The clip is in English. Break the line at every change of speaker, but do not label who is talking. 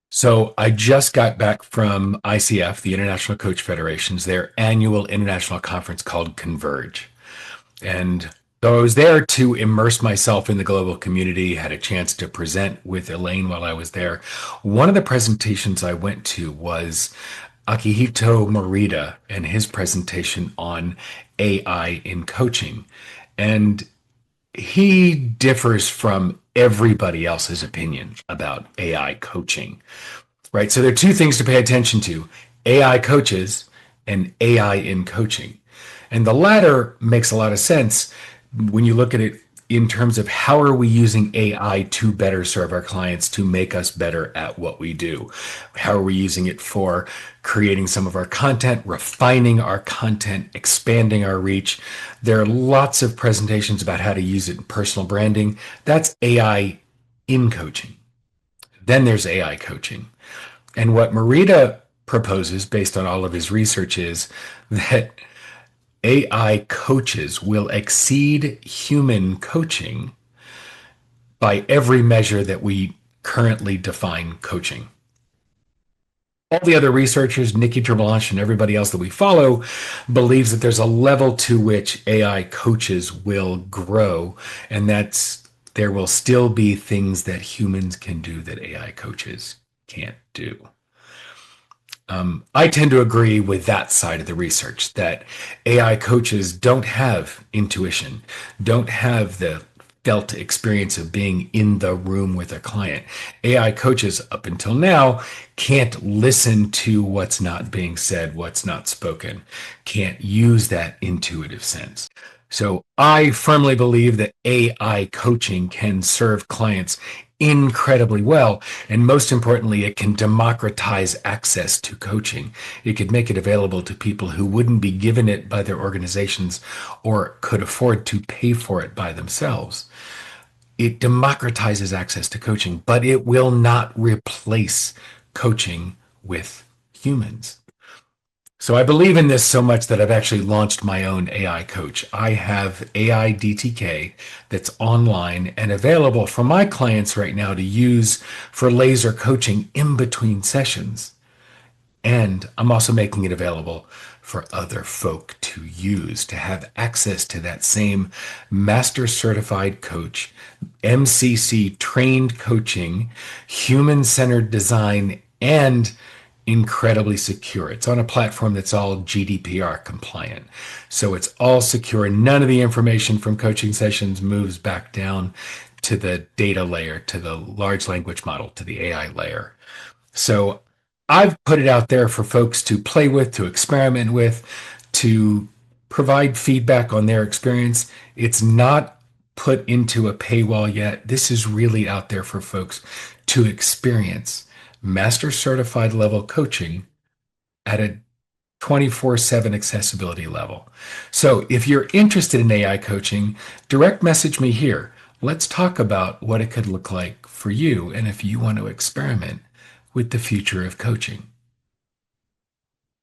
So I just got back from ICF, the International Coach Federation's, their annual international conference called Converge. And so I was there to immerse myself in the global community, had a chance to present with Elaine while I was there. One of the presentations I went to was Akihito Morita and his presentation on AI in coaching. And he differs from everybody else's opinion about AI coaching, right? So there are two things to pay attention to: AI coaches and AI in coaching. And the latter makes a lot of sense when you look at it in terms of how are we using AI to better serve our clients, to make us better at what we do? How are we using it for creating some of our content, refining our content, expanding our reach? There are lots of presentations about how to use it in personal branding. That's AI in coaching. Then there's AI coaching. And what Morita proposes, based on all of his research, is that AI coaches will exceed human coaching by every measure that we currently define coaching. All the other researchers, Nikki Treblanche and everybody else that we follow, believes that there's a level to which AI coaches will grow, and that's there will still be things that humans can do that AI coaches can't do. I tend to agree with that side of the research that AI coaches don't have intuition, don't have the felt experience of being in the room with a client. AI coaches, up until now, can't listen to what's not being said, what's not spoken, can't use that intuitive sense. So I firmly believe that AI coaching can serve clients incredibly well. And most importantly, it can democratize access to coaching. It could make it available to people who wouldn't be given it by their organizations or could afford to pay for it by themselves. It democratizes access to coaching, but it will not replace coaching with humans. So I believe in this so much that I've actually launched my own AI coach. I have AI DTK that's online and available for my clients right now to use for laser coaching in between sessions. And I'm also making it available for other folk to use, to have access to that same master certified coach, MCC trained coaching, human centered design, and incredibly secure. It's on a platform that's all GDPR compliant. So it's all secure. None of the information from coaching sessions moves back down to the data layer, to the large language model, to the AI layer. So I've put it out there for folks to play with, to experiment with, to provide feedback on their experience. It's not put into a paywall yet. This is really out there for folks to experience master certified level coaching at a 24/7 accessibility level. So if you're interested in AI coaching, direct message me here. Let's talk about what it could look like for you and if you want to experiment with the future of coaching.